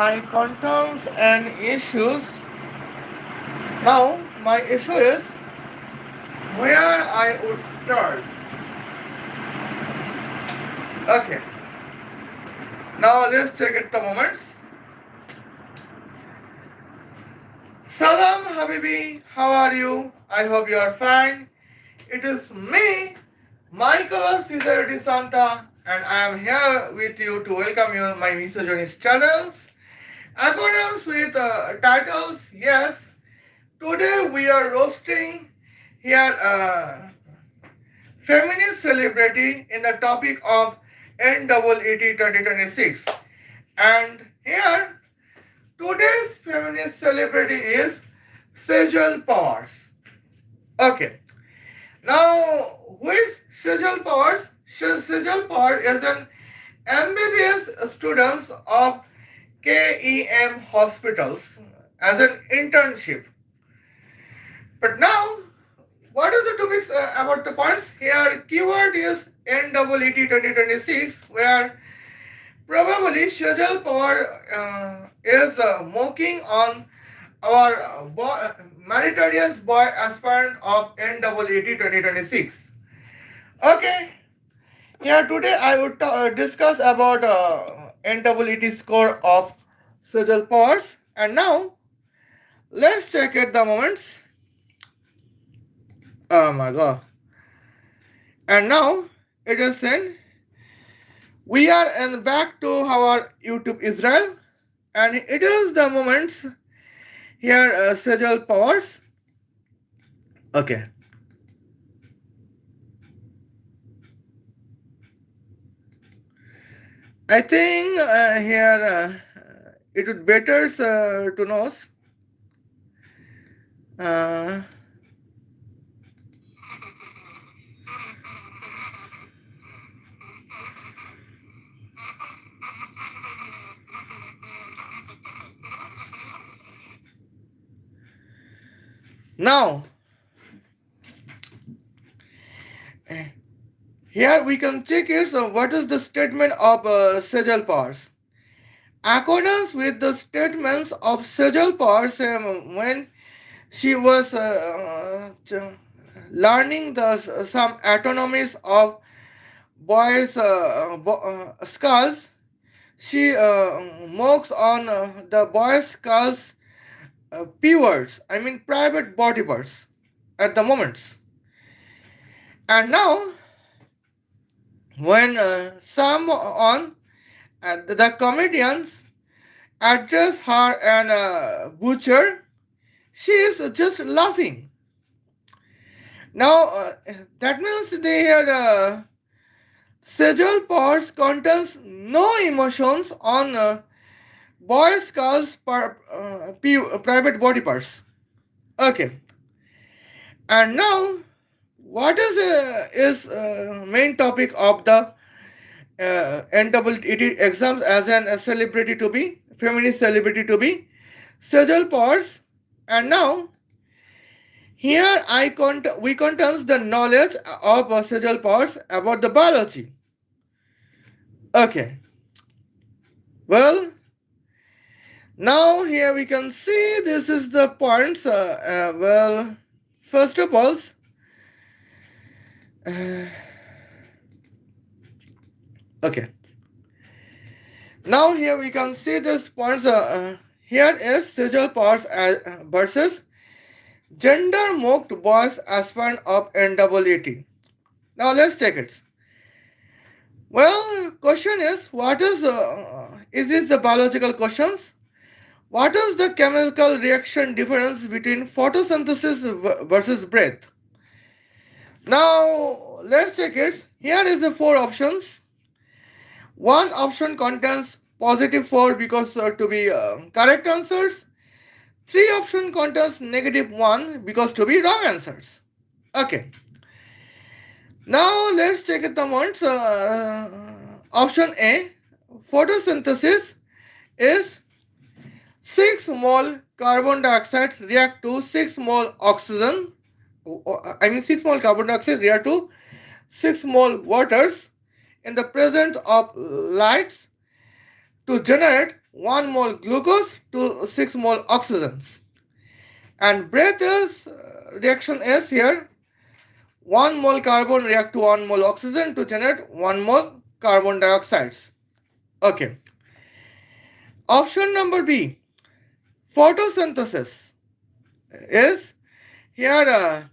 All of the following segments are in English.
I contains an issues. Now my issue is where I would start. Okay. Now let's take it the moments. Salam Habibi, how are you? I hope you are fine. It is me, Michaela Santa, and I am here with you to welcome you my Misogynist channels. Accordance with titles, yes. Today we are roasting here Feminist Celebrity in the topic of NEET 2026. And here today's Feminist Celebrity is Sejal Pawar. Okay. Now, who is Sejal Pawar? Sejal Pawar is an MBBS student of KEM hospitals as an internship. But now, what is the topics about the points? Here, keyword is NEET 2026, where probably Sejal Pawar is mocking on our meritorious boy aspirant of NEET 2026. Okay, yeah, today I would discuss about NEET score of Sejal Pawar. And now, let's check it the moments. Oh my god. And now, it is saying, we are back to our YouTube Israel. And it is the moments here, Sejal Pawar. Okay. I think here it would better to know. Uh, now, here we can check it. So, what is the statement of Sejal Pawar? Accordance with the statements of Sejal Pawar, when she was learning the some autonomies of boys' skulls, she mocks on the boys' skulls P words, I mean private body parts at the moment. And now, when some on the comedians address her and butcher, she is just laughing. Now, that means they had Sejal Pawar contains no emotions on boy skulls private body parts. Okay. And now, what is main topic of the NEET exams as a celebrity to be, feminist celebrity to be, Sejal Pawar. And now, here we contains the knowledge of Sejal Pawar about the biology. Okay. Well, now here we can see this is the points. Well, first of all, okay. Now here we can see this points. Here is Sejal Pawar versus gender mocked boys aspirant of NEET. Now let's check it. Well, question is what is this the biological questions? What is the chemical reaction difference between photosynthesis versus breath? Now let's check it. Here is the four options. One option contains positive 4 because to be correct answers. Three option contains negative 1 because to be wrong answers. Okay. Now let's check it the ones. Option A, photosynthesis is 6 mole carbon dioxide react to 6 mole oxygen. I mean 6 mole carbon dioxide react to 6 mole waters in the presence of lights to generate 1 mole glucose to 6 mole oxygens. And breath is reaction is here 1 mole carbon react to 1 mole oxygen to generate 1 mole carbon dioxide. Okay. Option number B, photosynthesis is here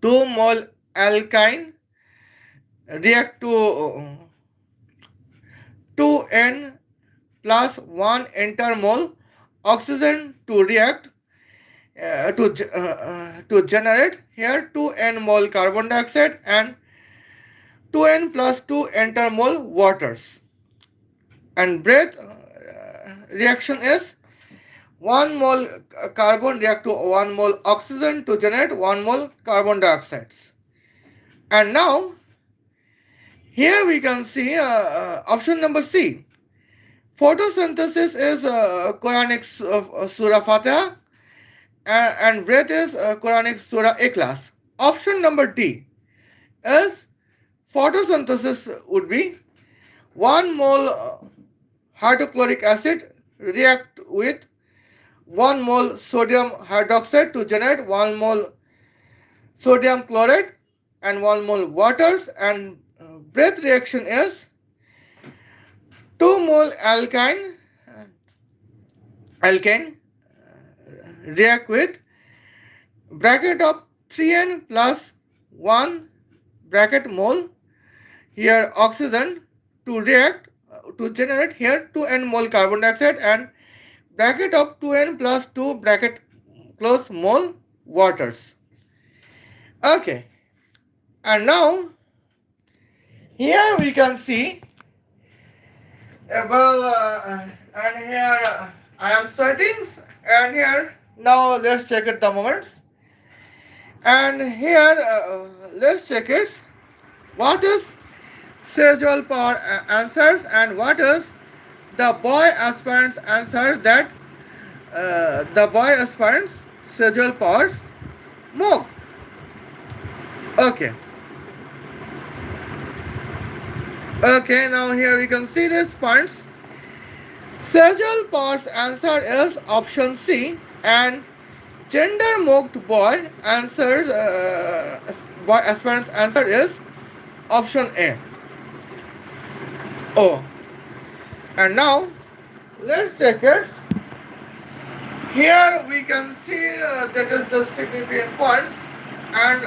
2 mole alkyne react to 2N plus 1 intermole oxygen to react to generate here 2N mole carbon dioxide and 2N plus 2 intermole waters. And breath reaction is 1 mole carbon react to 1 mole oxygen to generate 1 mole carbon dioxide. And now here we can see option number C. Photosynthesis is Quranic Surah Fatiha and breath is Quranic Surah Ikhlas. Option number D is photosynthesis would be 1 mole hydrochloric acid react with 1 mole sodium hydroxide to generate 1 mole sodium chloride and 1 mole waters, and breath reaction is 2 mole alkane react with bracket of 3N plus 1 bracket mole here oxygen to react to generate here 2N mole carbon dioxide and bracket of 2N plus 2 bracket close mole waters. Okay, and now here we can see and here I am starting, and here now let's check it the moments, and here let's check it what is Sejal Pawar answers and what is the boy aspirant's answer that the boy aspirants Sejal Pawar's mock. Okay. Okay, now here we can see these points. Sejal Pawar's answer is option C, and gender mocked boy answers boy aspirant's answer is option A. Oh, and now let's check it. Here we can see that is the significant points, and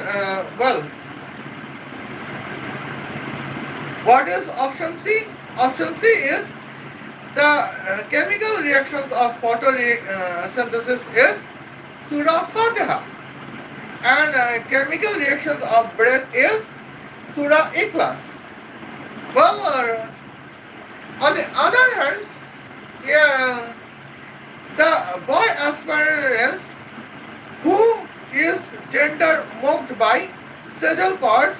what is option C? Option C is the chemical reactions of photosynthesis is Surah Fatiha, and chemical reactions of breath is Surah Ikhlas. Well, on the other hand, here the boy aspirant who is gender mocked by Sejal Pawar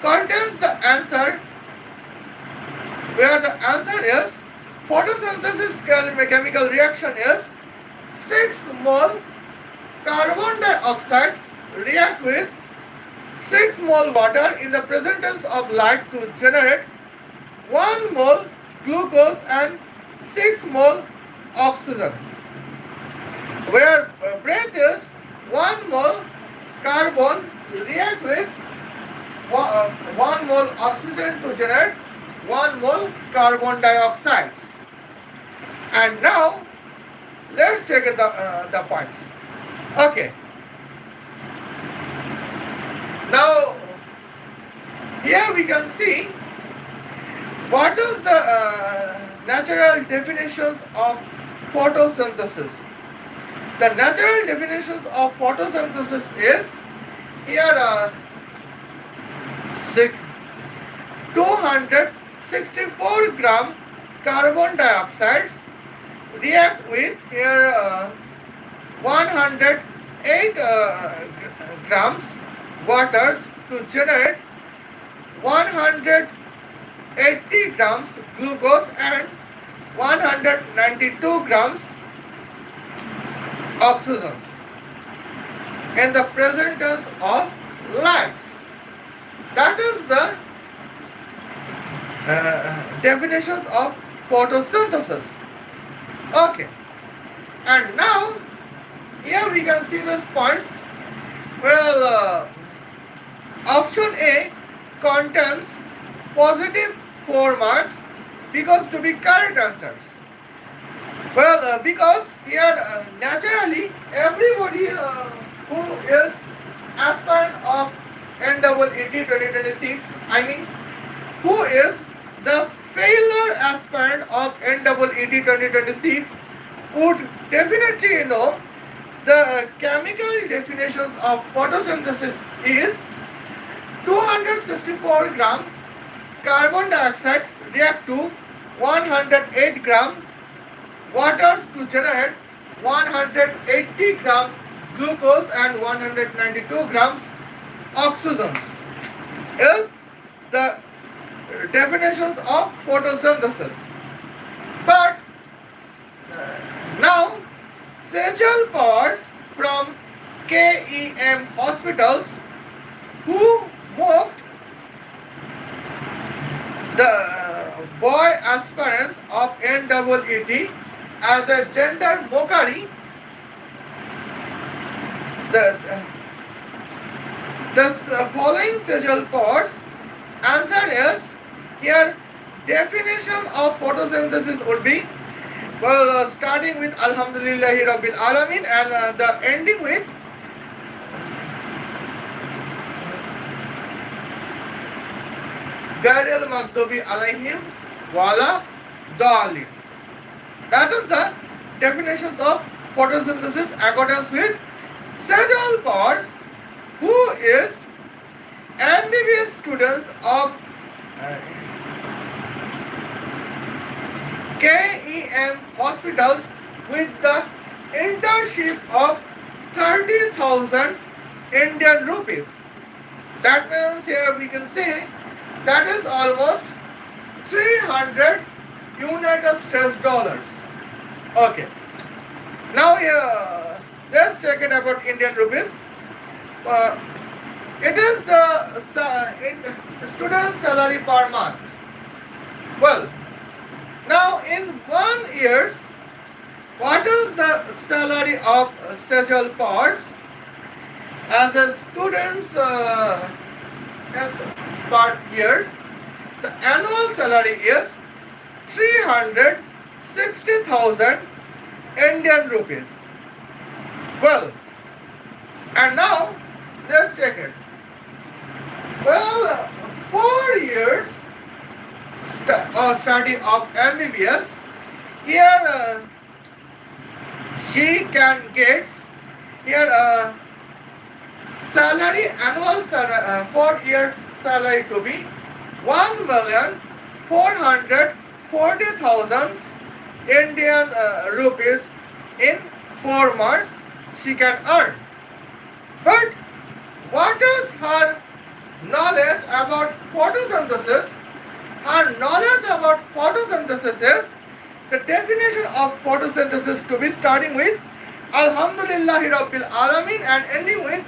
contains the answer where the answer is photosynthesis chemical reaction is 6 mole carbon dioxide react with 6 mole water in the presence of light to generate 1 mole glucose and 6 mole oxygen, where breath is 1 mole carbon react with 1 mole oxygen to generate 1 mole carbon dioxide. And now let's check the points. Okay. Now here we can see what is the natural definitions of photosynthesis. The natural definitions of photosynthesis is here 264 gram carbon dioxide react with here 108 grams water to generate 180 grams glucose and 192 grams oxygen in the presence of light. That is the definitions of photosynthesis. Okay, and now here we can see these points. Well, option A contains positive 4 marks because to be correct answers. Well, because here naturally everybody who is aspirant of NEET 2026, I mean who is the failure aspirant of NEET 2026 would definitely know the chemical definitions of photosynthesis is 264 gram carbon dioxide react to 108 gram waters to generate 180 gram glucose and 192 grams oxygen is the definitions of photosynthesis. But now Sejal Pawar from KEM hospitals who mocked the boy aspirants of NEET as a gender mockery. The following Sejal Pawar's answer is here definition of photosynthesis would be well starting with Alhamdulillahi Rabbil Alamin and the ending with Gairil Maghdubi Alaihim Wala Dalin. That is the definitions of photosynthesis according with Sejal Pawar, who is MBBS students of KEM hospitals with the internship of 30,000 Indian rupees. That means here we can say that is almost 300 United States dollars. Okay. Now here let's check it about Indian rupees. It is the student salary per month. Well, now in 1 year, what is the salary of Sejal Pawar as a student's per year? The annual salary is 360,000 Indian rupees. Well, and now let's check it. Well, 4 years study of MBBS. Here she can get here salary annual salary 4 years salary to be 1,440,000 Indian rupees in 4 months she can earn. But what is her knowledge about photosynthesis? Her knowledge about photosynthesis is the definition of photosynthesis to be starting with Alhamdulillahi Rabbil Alamin and ending with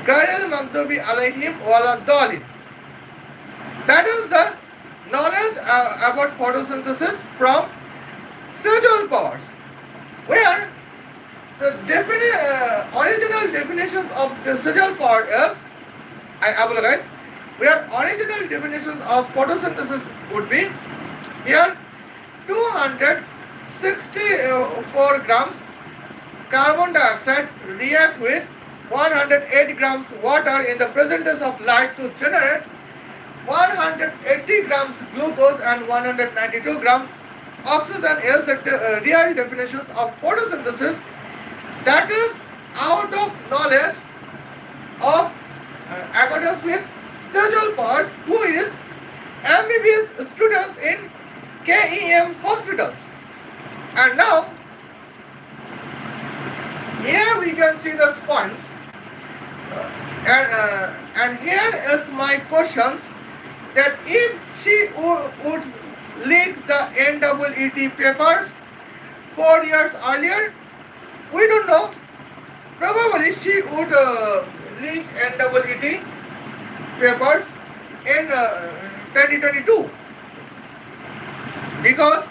Gairil Maghdubi Alaihim Wala Dalin. That is the knowledge about photosynthesis from Sejal Pawar, where the original definitions of the Sejal Pawar is, I apologize, where original definitions of photosynthesis would be here 264 grams carbon dioxide react with 108 grams water in the presence of light to generate 180 grams glucose and 192 grams oxygen is the real definitions of photosynthesis. That is out of knowledge of accordance with Sejal Pawar, who is MBBS students in KEM hospitals. And now here we can see the points and here is my questions that if she would leak the NEET papers 4 years earlier, we don't know. Probably she would leak NEET papers in 2022, because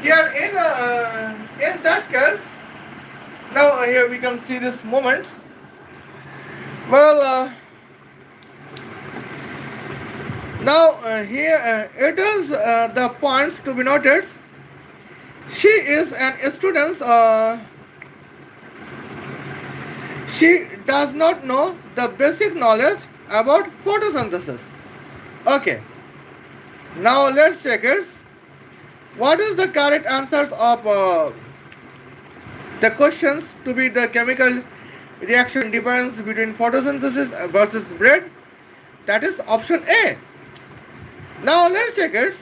here in that case, now here we can see these moments. Well, now here it is the points to be noted. She is an student. She does not know the basic knowledge about photosynthesis. Okay. Now let's check it. What is the correct answers of the questions to be the chemical reaction difference between photosynthesis versus bread? That is option A. Now let's check it.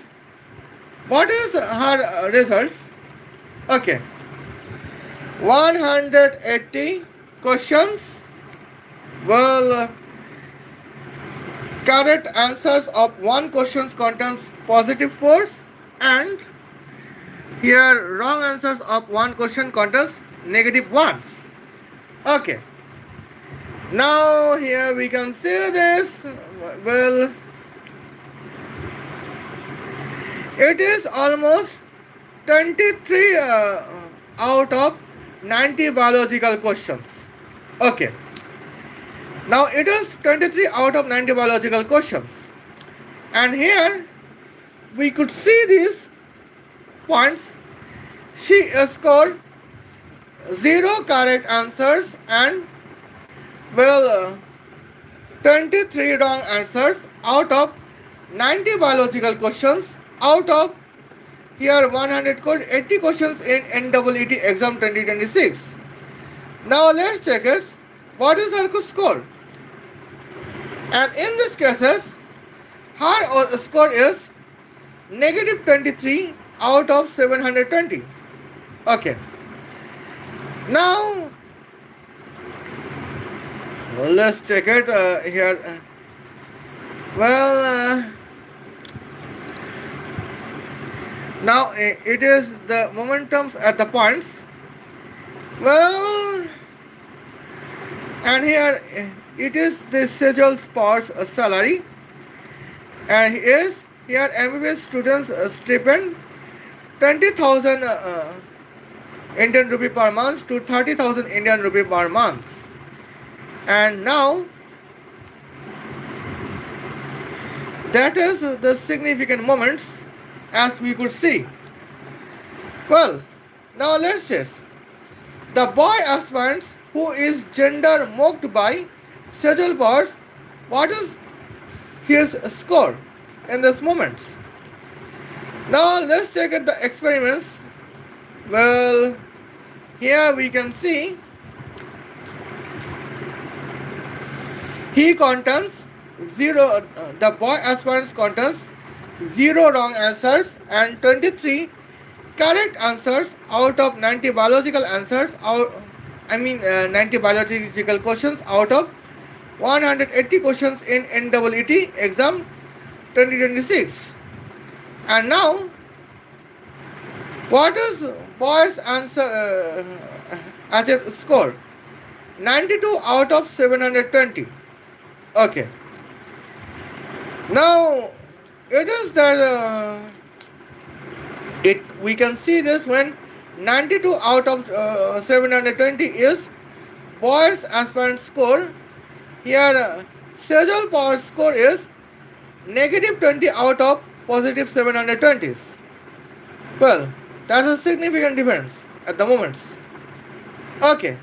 What is her results? Okay. 180 questions. Well, correct answers of one question contains positive 4s, and here wrong answers of one question contains negative 1s. Okay. Now here we can see this. Well, it is almost 23 out of 90 biological questions. Okay. Now it is 23 out of 90 biological questions. And here we could see these points. She scored 0 correct answers and 23 wrong answers out of 90 biological questions out of here 180 questions in NEET exam 2026. Now let's check it. What is her score? And in this cases, her score is negative 23 out of 720. Okay. Now let's check it here. Now it is the momentums at the points. Well, and here it is the Sejal Pawar's salary, and is here MBBS students stipend 20,000 Indian rupee per month to 30,000 Indian rupee per month. And now that is the significant moments as we could see. Well, now let's see. The boy aspirant who is gender mocked by Sejal Pawar, what is his score in this moment? Now let's check at the experiments. Well, here we can see he contains 0, the boy aspirant contains 0 wrong answers and 23 correct answers out of 90 biological answers, 90 biological questions out of 180 questions in NEET exam 2026. And now, what is boy's answer as a score? 92 out of 720. Okay. Now, it is that we can see this when 92 out of 720 is boy's aspirant score. Here Sejal Pawar's score is negative 20 out of positive 720s. Well, that's a significant difference at the moment. Okay.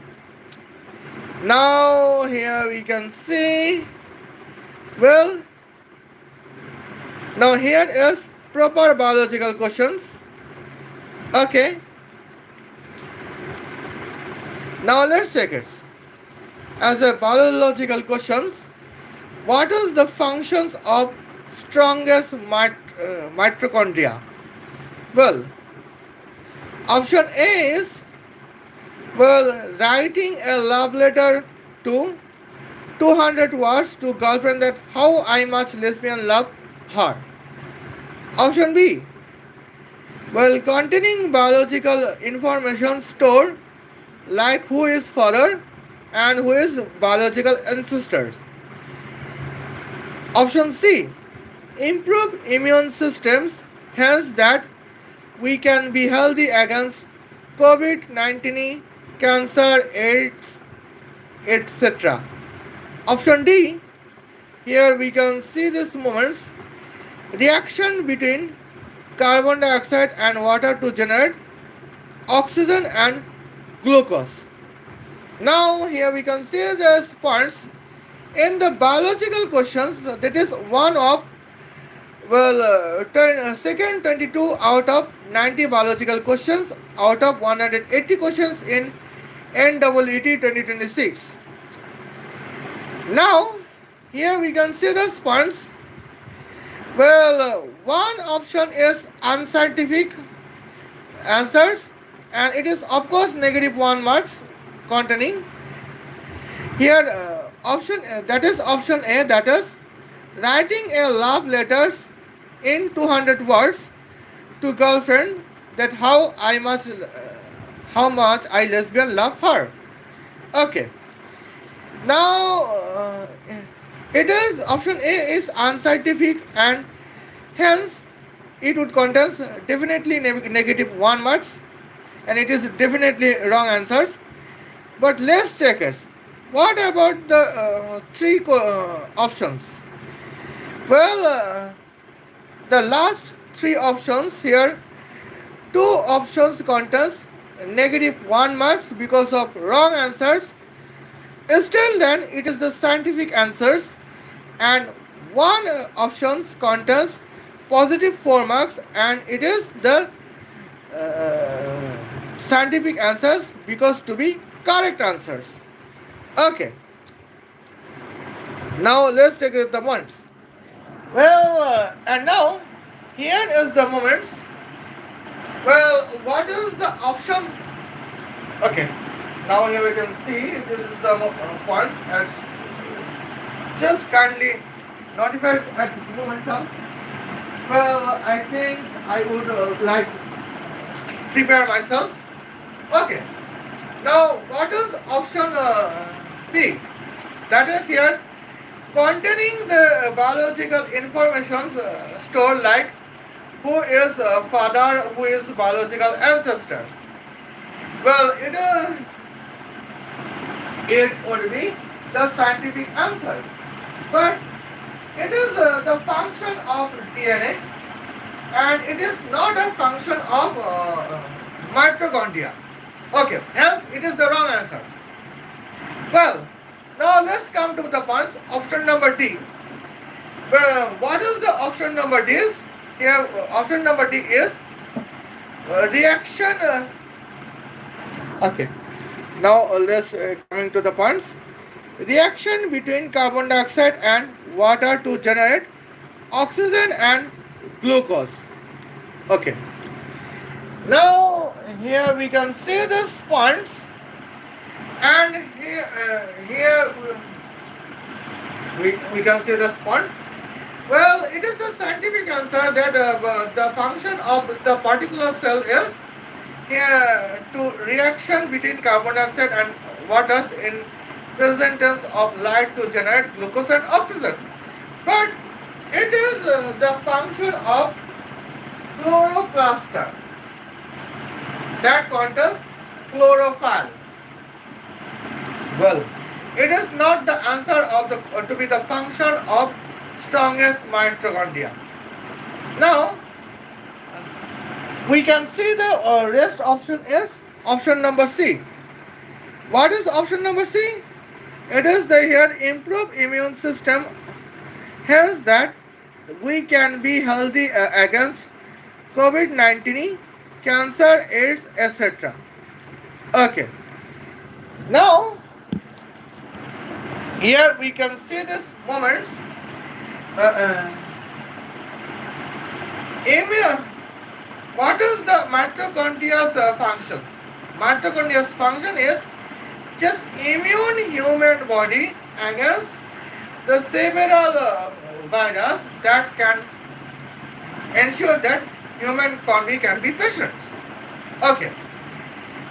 Now here we can see, well, now here is proper biological questions. Okay. Now let's check it. As a biological questions, what is the functions of strongest mitochondria? Well, option A is, well, writing a love letter to 200 words to girlfriend that how I much lesbian love her. Option B, well, containing biological information stored like who is father and who is biological ancestor. Option C, improve immune systems, hence that we can be healthy against COVID-19, cancer, AIDS, etc. Option D, here we can see these moments, reaction between carbon dioxide and water to generate oxygen and glucose. Now here we can see the points in the biological questions, that is one of second 22 out of 90 biological questions out of 180 questions in NEET 2026. Now here we can see the points. One option is unscientific answers, and it is of course negative 1 marks containing. Here option that is option A, that is writing a love letters in 200 words to girlfriend, that how much I lesbian love her. Okay. Now it is option A is unscientific, and hence it would contain definitely negative 1 marks, and it is definitely wrong answers. But let's check it. What about the three options? Well, the last three options here, two options contains negative 1 marks because of wrong answers. Still then it is the scientific answers, and one options contains positive 4 marks, and it is the scientific answers because to be correct answers. Okay. Now let's take the points. And now here is the moments. What is the option? Okay. Now here we can see this is the points. As just kindly notify at the moment comes. I think I would like prepare myself. Okay. Now what is option B? That is here containing the biological information stored, like who is father, who is biological ancestor. It would be the scientific answer, but it is the function of DNA, and it is not a function of mitochondria. Okay, hence it is the wrong answer. Now let's come to the points. Option number D. What is the option number D? Here, option number D is reaction. Okay. Now let's coming to the points. Reaction between carbon dioxide and water to generate oxygen and glucose. Okay. Now here we can see these points, and here we can see these points. It is a scientific answer that the function of the particular cell is to reaction between carbon dioxide and water in presence of light to generate glucose and oxygen. But it is the function of chloroplaster that contains chlorophyll. It is not the answer of to be the function of strongest mitochondria. Now we can see the rest option is option number C. What is option number C? It is the here improve immune system, hence that we can be healthy against COVID-19, cancer, AIDS, etc. Okay. Now here we can see this moments. What is the mitochondria's function? Mitochondria's function is just immune human body against the several virus that can ensure that human body can be patient. Okay.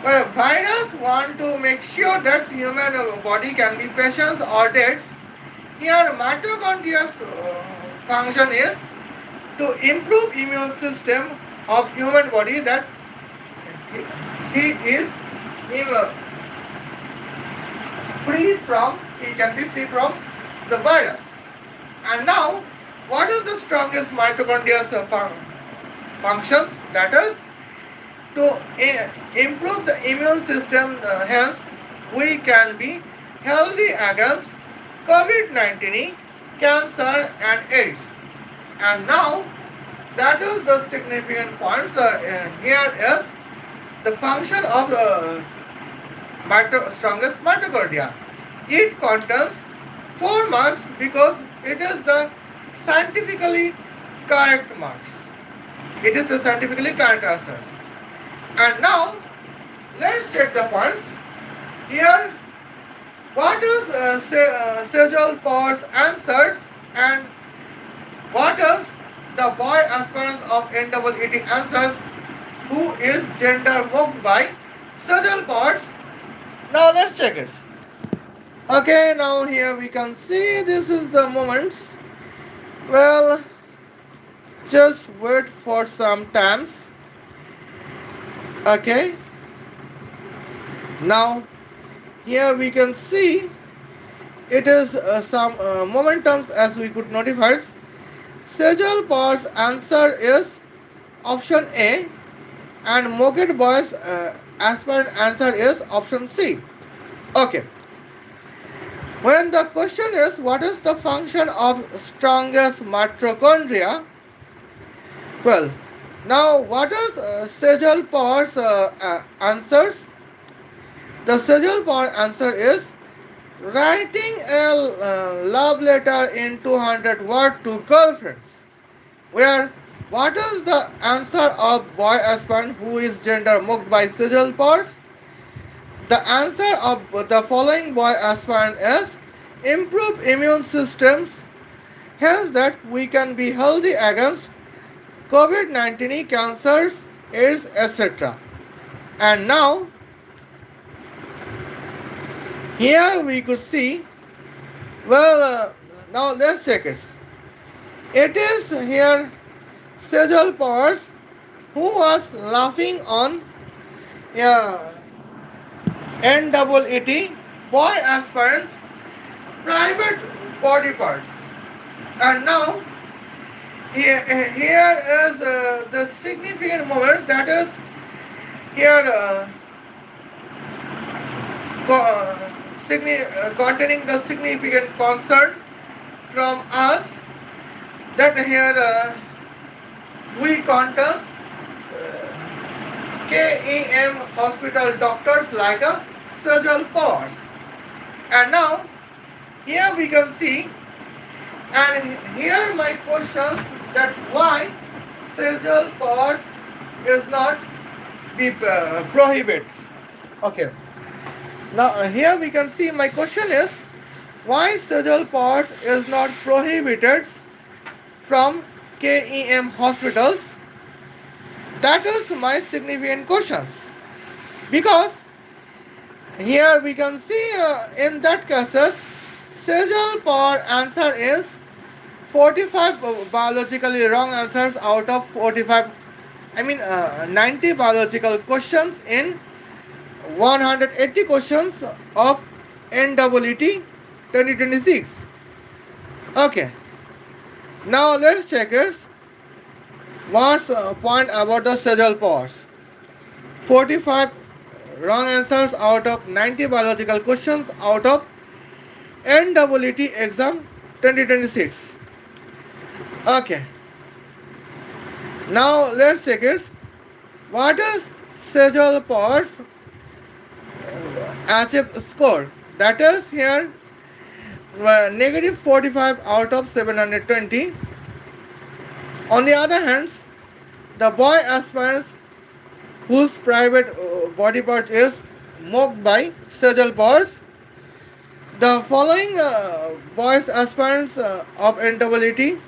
Virus want to make sure that human body can be patient or dead Here mitochondria's function is to improve immune system of human body that he is immu- he can be free from the virus. And now, what is the strongest mitochondria's functions? That is to improve the immune system, hence we can be healthy against COVID-19, cancer and AIDS. And now that is the significant points. Here is the function of the strongest mitochondria. It contains 4 marks because it is the scientifically correct marks. It is the scientifically correct answers. And now let's check the points. Here, what is Sejal Pawar's answers and what is the boy aspirants of NEET answers who is gender mocked by Sejal Pawar's. Now let's check it. Okay, now here we can see this is the moments. Well, just wait for some times. Okay. Now here we can see it is some momentums as we could notify. Sejal Pawar's answer is option A and Mocked Boy's aspirant answer is option C. Okay. When the question is what is the function of strongest mitochondria? Well, now what is Sejal Pawar's answers? The Sejal Pawar answer is writing a love letter in 200 words to girlfriends. Where what is the answer of boy aspirant who is gender mocked by Sejal Pawar? The answer of the following boy aspirant is improve immune systems, hence that we can be healthy against COVID-19, cancers, AIDS, etc. And now, here we could see, well, now let's check it. It is here Sejal Pawar who was laughing on NEET boy aspirants private body parts. And now here is the significant moments, that is here containing the significant concern from us, that here we contact KEM hospital doctors like a Sejal Pawar. And now here we can see, and here my questions, that why Sejal Pawar is not be prohibits. Okay. Now here we can see my question is why Sejal Pawar is not prohibited from KEM hospitals. That is my significant questions, because here we can see in that cases Sejal Pawar answer is 45 biologically wrong answers out of 45, 90 biological questions in 180 questions of NEET 2026. Okay. Now let's check it. What's point about the Sejal Pawar? 45 wrong answers out of 90 biological questions out of NEET exam 2026. Okay. Now let's check it. What is Sejal Pawar's achieved score? That is here negative 45 out of 720. On the other hand, the boy aspirants whose private body part is mocked by Sejal Pawar, the following boys aspirants of NEET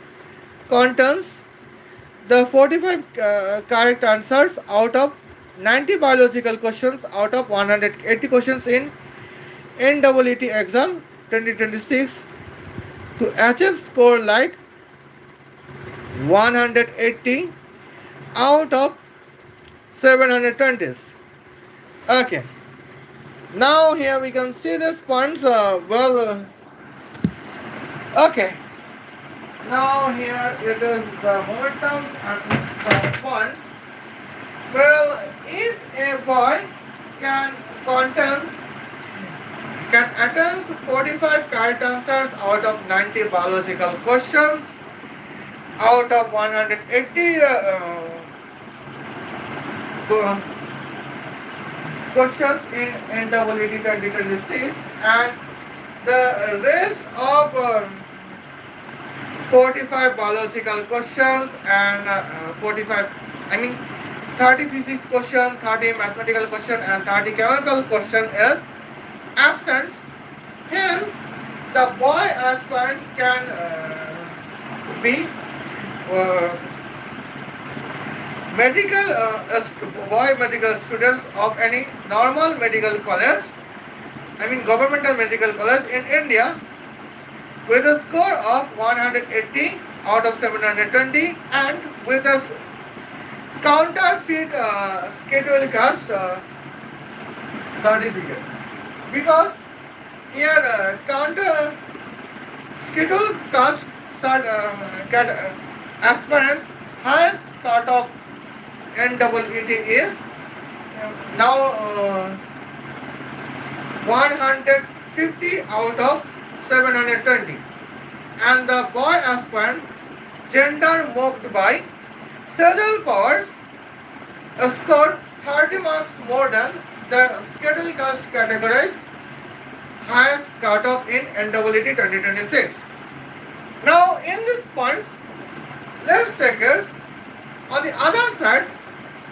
contains the 45 correct answers out of 90 biological questions out of 180 questions in NEET exam 2026. to achieve score like 180 out of 720s. Okay, now here we can see this points. Okay, now here it is the momentums and some points. Well, if a boy can contains can attempt 45 correct answers out of 90 biological questions out of 180 questions in NEET 2026, and the rest of 45 biological questions and 45, I mean 30 physics question, 30 mathematical question and 30 chemical question is absent. Hence, the boy aspirant can be medical boy medical students of any normal medical college, I mean governmental medical college in India, with a score of 180 out of 720 and with a counterfeit schedule cast certificate, because here counter schedule cast aspirants highest cut of NEET is now 150 out of 720, and the boy aspirant gender mocked by Sejal Pawar scored 30 marks more than the schedule cast categories highest cutoff in NEET 2026. Now in these points, let's check it. On the other side,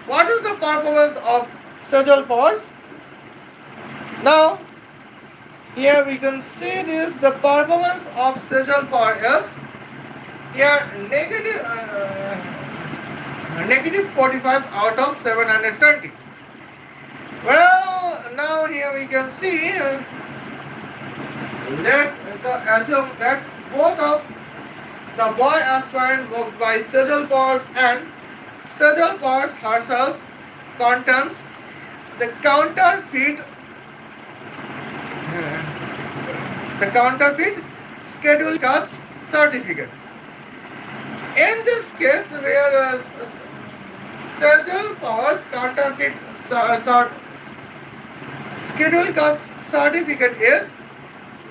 what is the performance of Sejal Pawar? Now here we can see this, the performance of Sejal Pawar is here negative 45 out of 720. Well, now here we can see, let's assume that both of the boy aspirant worked by Sejal Pawar and Sejal Pawar herself contains the counterfeit schedule cast certificate. In this case, where Sejal Pawar's counterfeit schedule cast certificate is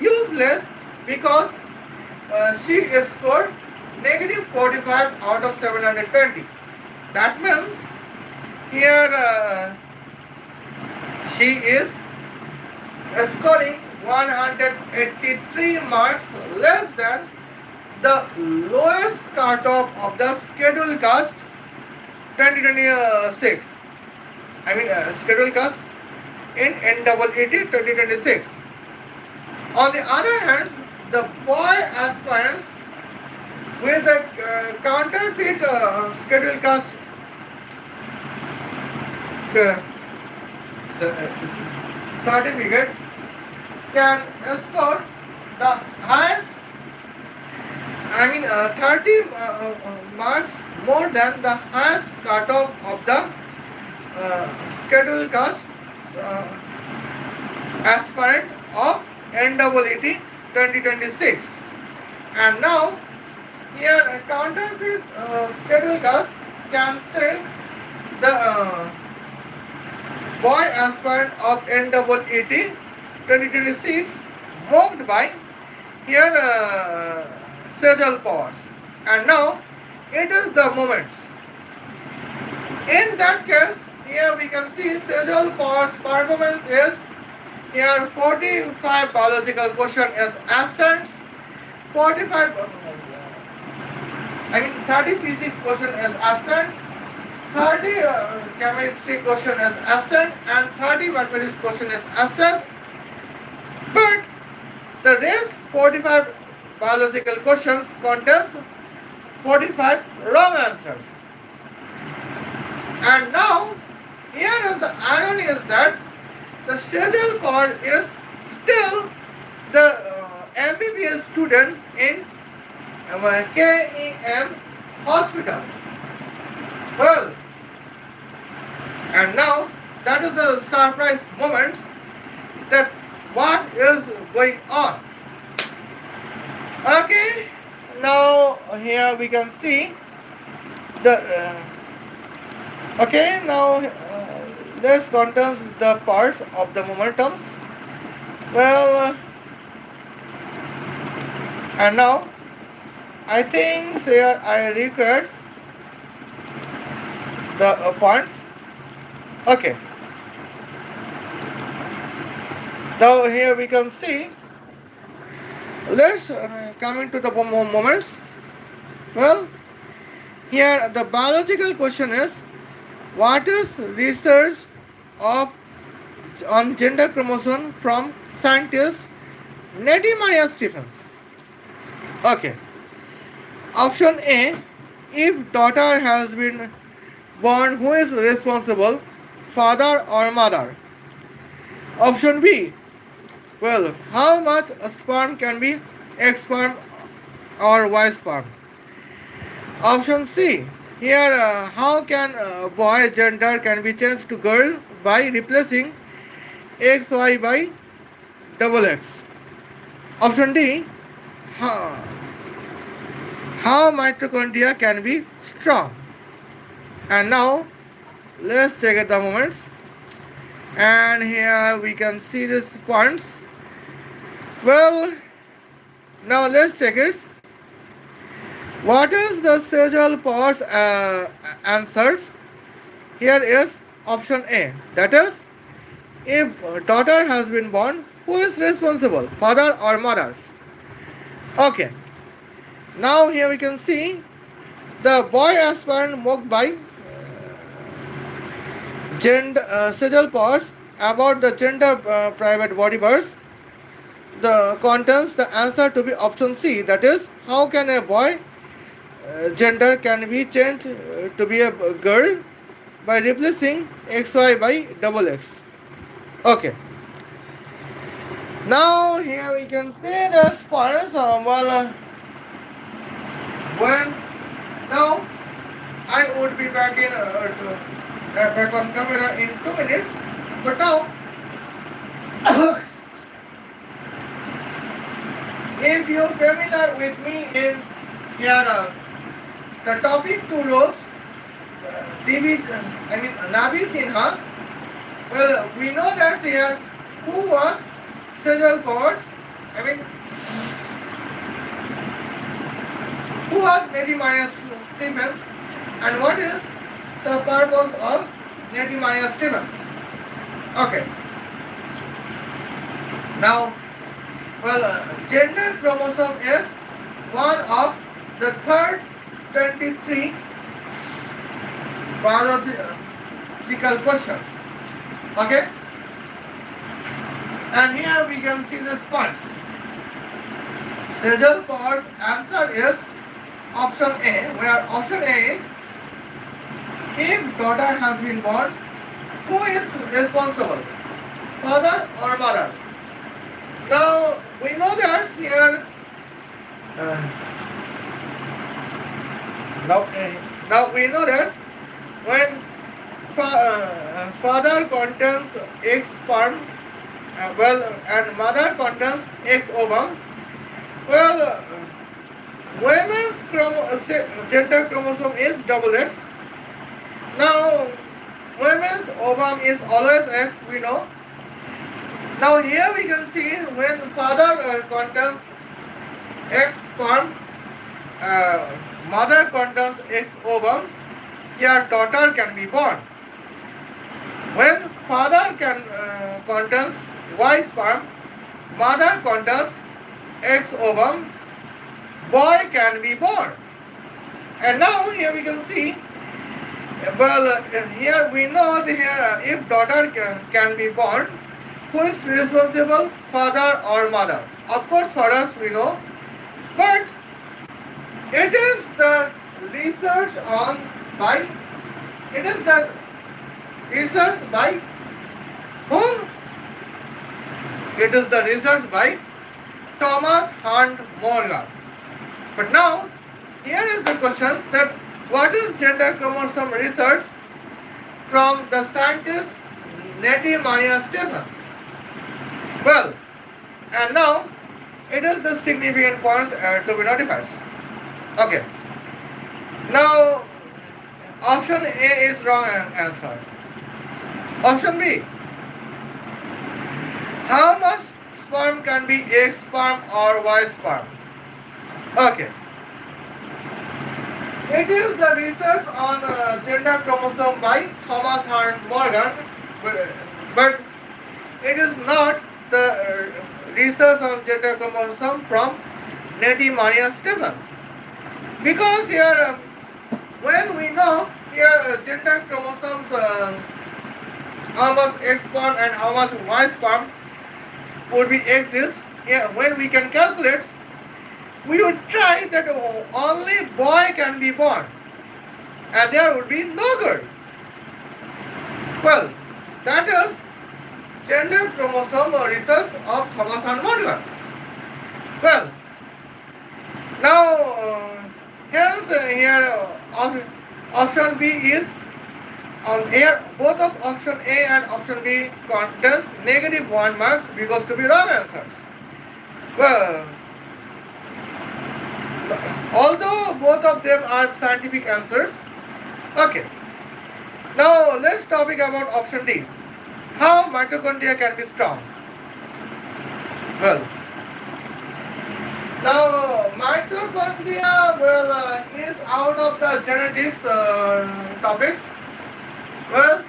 useless because she is scored negative 45 out of 720. That means here she is scoring 183 marks less than the lowest cutoff of the schedule cast 2026. I mean schedule cast in NEET 2026. On the other hand, the boy aspirants with the counterfeit schedule cast certificate can score the highest, 30 marks more than the highest cutoff of the schedule cast aspirant of NEET 2026. And now here a counterfeit schedule cast can say the boy aspirant of NEET 2026 mocked by here Sejal Pawar. And now it is the moments. In that case, here we can see Sejal Pawar's performance is here 45 biological question is absent, 30 physics question is absent, 30 chemistry question is absent, and 30 mathematics question is absent. But the rest 45 biological questions contains 45 wrong answers. And now here is the irony is that the Sejal Pawar is still the MBBS student in KEM hospitals. Well, and now that is the surprise moment that what is going on. Okay, now here we can see the okay now this contains the parts of the momentums. Well, and now I think here I requires the points. Okay, now here we can see. Let's coming to the moments. Well, here the biological question is, what is research of on gender chromosome from scientist Nettie Maria Stephens? Okay. Option A, if daughter has been born, who is responsible, father or mother? Option B, well, how much sperm can be X sperm or Y sperm? Option C, here how can boy gender can be changed to girl by replacing XY by double X? Option D, how mitochondria can be strong? And now let's check at the moments. And here we can see these points. Well, now let's check it. What is the Sejal Pawar's answers? Here is option A. That is, if daughter has been born, who is responsible, father or mothers? Okay. Now here we can see the boy aspirant mocked by Sejal Pawar about the gender private body birth. The contents the answer to be option C. That is, how can a boy gender can be changed to be a girl by replacing XY by double X. Okay. Now here we can see the points. When now I would be back in back on camera in 2 minutes, but now if you're familiar with me in here the topic to roast Nabi Sinha, well, we know that here who was Sejal Pawar, who was Nettie Maria Stephens, and what is the purpose of Nettie Maria Stephens? Okay. Now, well, gender chromosome is one of the third 23 biological questions. Okay? And here we can see the spots. Sejal Pawar's answer is option A, where option A is, if daughter has been born, who is responsible, father or mother? Now we know that here now we know that when father contains X sperm, and mother contains X ovum, well, women's gender chromosome is double X. Now women's ovum is always X, we know. Now here we can see when father contains X sperm, mother contains X ovums, here daughter can be born. When father contains Y sperm, mother contains X ovum, boy can be born. And now here we can see, well, here we know that here if daughter can be born, who is responsible, father or mother? Of course, fathers we know, but it is the research by whom? It is the research by Thomas Hunt Morgan. But now, here is the question that what is gender chromosome research from the scientist Nettie Maria Stephens? Well, and now it is the significant points to be notified. Okay. Now, option A is wrong answer. Option B. How much sperm can be X sperm or Y sperm? Okay. It is the research on gender chromosome by Thomas Hearn Morgan, but it is not the research on gender chromosome from Nettie Maria Stephens. Because here, when we know here gender chromosomes, how much X sperm and how much Y sperm would be exist, when we can calculate, we would try that only boy can be born and there would be no girl. Well, that is gender chromosome research of Thomas and Morgan. Well, now hence here option B is here both of option A and option B contains negative 1 marks because to be wrong answers. Well, although both of them are scientific answers. Okay. Now let's topic about option D. How mitochondria can be strong? Well, now mitochondria is out of the genetics topics. Well,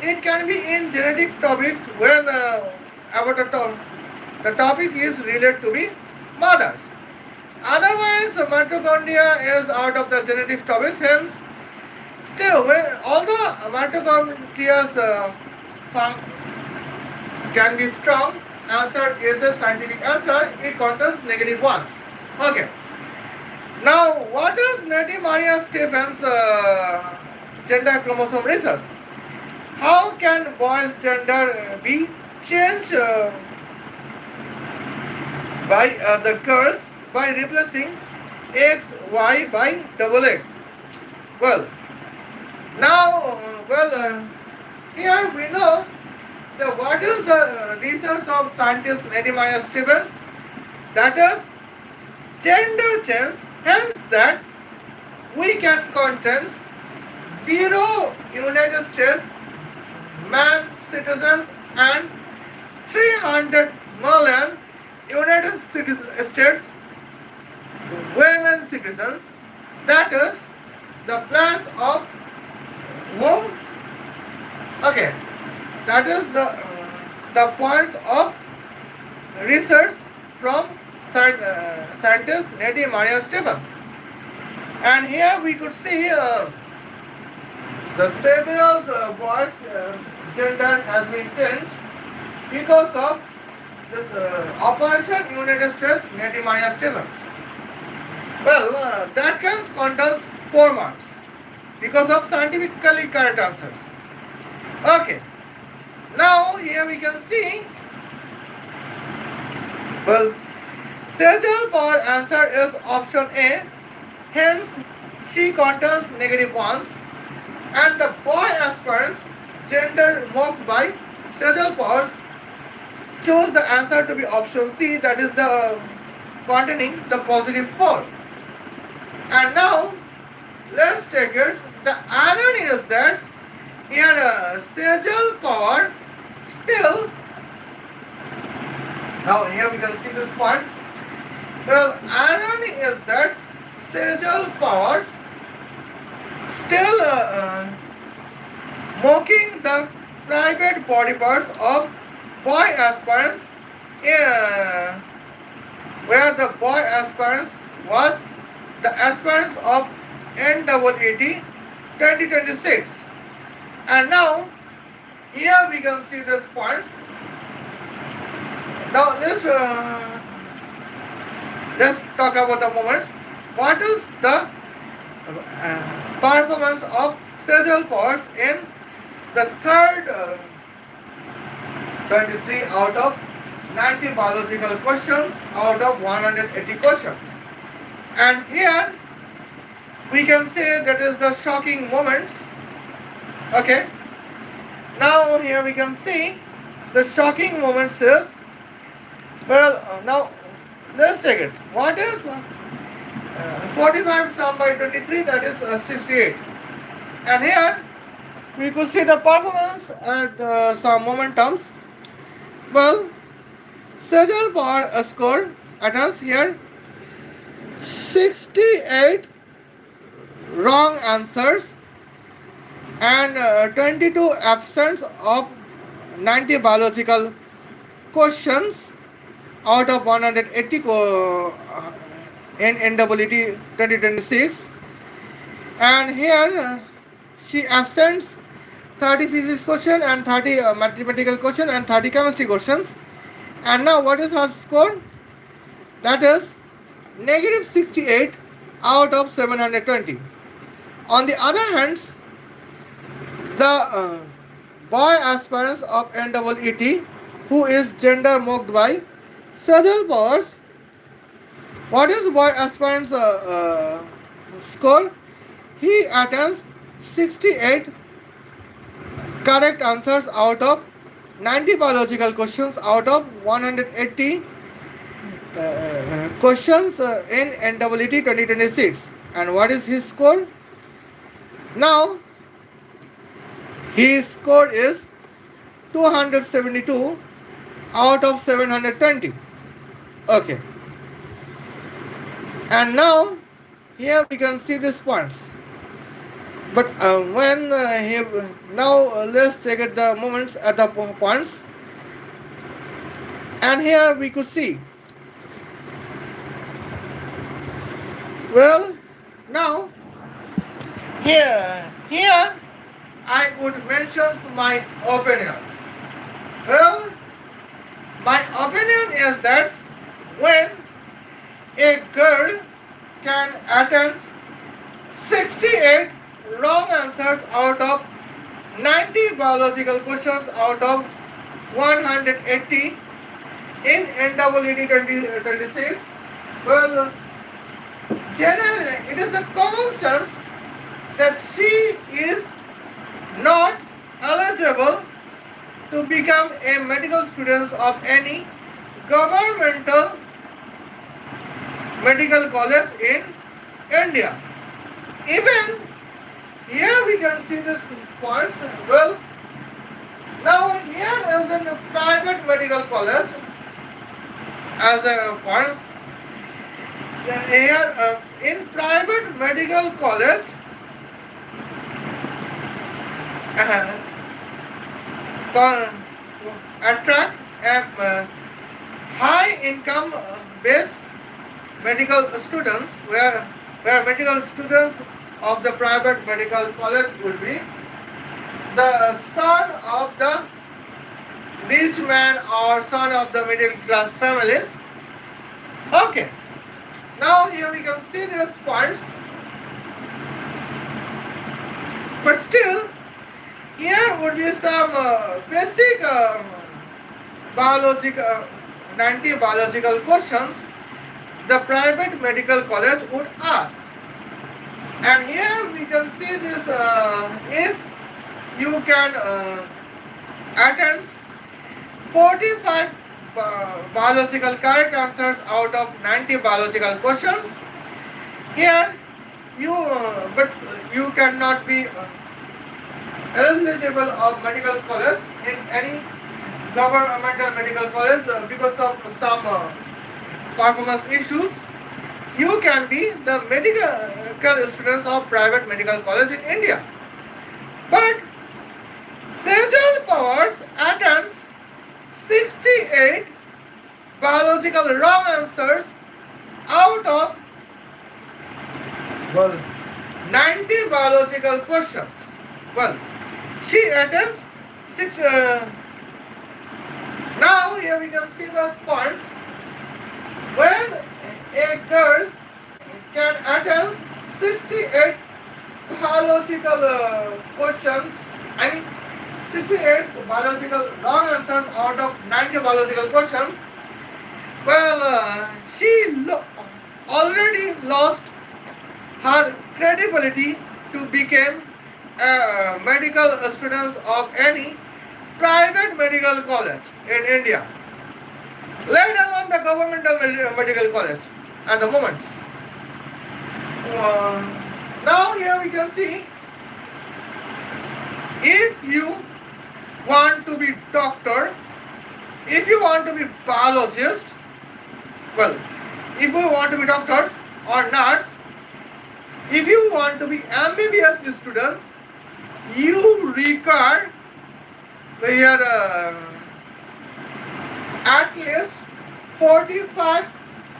it can be in genetics topics when about the topic is related to be mothers. Otherwise, mitochondria is out of the genetics topics. Hence, still, although mitochondria can be strong, answer is a scientific answer. It contains negative ones. Okay. Now, what is Nettie Maria Stephens gender chromosome research? How can boys' gender be changed by the girls by replacing X, Y by double X? Well, now, here we know that what is the research of scientist Nettie Maria Stephens? That is gender change, hence that we can contain 0 United States man citizens and 300 million United States women citizens. That is the plans of womb. Okay, that is the points of research from scientist Nettie Maria Stephens. And here we could see the several boys' gender has been changed because of this Operation United States Nettie Maria Stephens. Well, that can contain 4 marks because of scientifically correct answers. Okay. Now here we can see. Well, Sejal Pawar answer is option A. Hence, she contains negative ones. And the boy aspirants gender mocked by Sejal Pawar chose the answer to be option C, that is the containing the positive 4. And now let's check it. The irony is that here Sejal Pawar still, now here we can see this points. Well, irony is that Sejal Pawar still mocking the private body parts of boy aspirants, where the boy aspirants was the aspirants of NEET 2026. And now here we can see these points. Now let's talk about the moments. What is the performance of Sejal Pawar in the third 23 out of 90 biological questions out of 180 questions? And here we can say that is the shocking moments. Okay. Now here we can see the shocking moments is, well, now let's take it. What is 45 sum by 23, that is 68. And here we could see the performance at some momentums. Well, Sejal Pawar score at us here 68 wrong answers and 22 absence of 90 biological questions out of 180 in NEET 2026. And here she absents 30 physics question and 30 mathematical question and 30 chemistry questions. And now what is her score? That is negative 68 out of 720. On the other hand, the boy aspirants of NEET, who is gender mocked by Sejal Pawar, what is boy aspirant's score? He attends 68 correct answers out of 90 biological questions out of 180 questions in NEET 2026. And what is his score? Now, his score is 272 out of 720. Okay. And now, here we can see these points. But when now let's take it the moments at the points. And here we could see. Well, now here I would mention my opinions. Well, my opinion is that when a girl can attempt 68 wrong answers out of 90 biological questions out of 180 in NEET 2026, well, generally it is a common sense that she is not eligible to become a medical student of any governmental medical college in India. Even here we can see this points. Well, now here is in a private medical college as a point. Here in private medical college, attract high income based medical students, where medical students of the private medical college would be the son of the rich man or son of the middle class families. Okay, now here we can see these points, but still here would be some basic biological 90 biological questions the private medical college would ask. And here we can see this, if you can attempt 45 biological correct answers out of 90 biological questions, here you, but you cannot be eligible of medical college in any governmental medical college because of some performance issues. You can be the medical students of private medical college in India. But Sejal Pawar attempts 68 biological wrong answers out of 90 biological questions. Well, she attempts 6. Now here we can see those points. When a girl can attempt 68 biological questions, I mean 68 biological wrong answers out of 90 biological questions, well, she already lost her credibility to become a medical student of any private medical college in India, let alone the governmental medical college at the moment. Now here we can see, if you want to be doctor, if you want to be biologist, well, if you want to be doctors or nurse, if you want to be MBBS students, you require your at least 45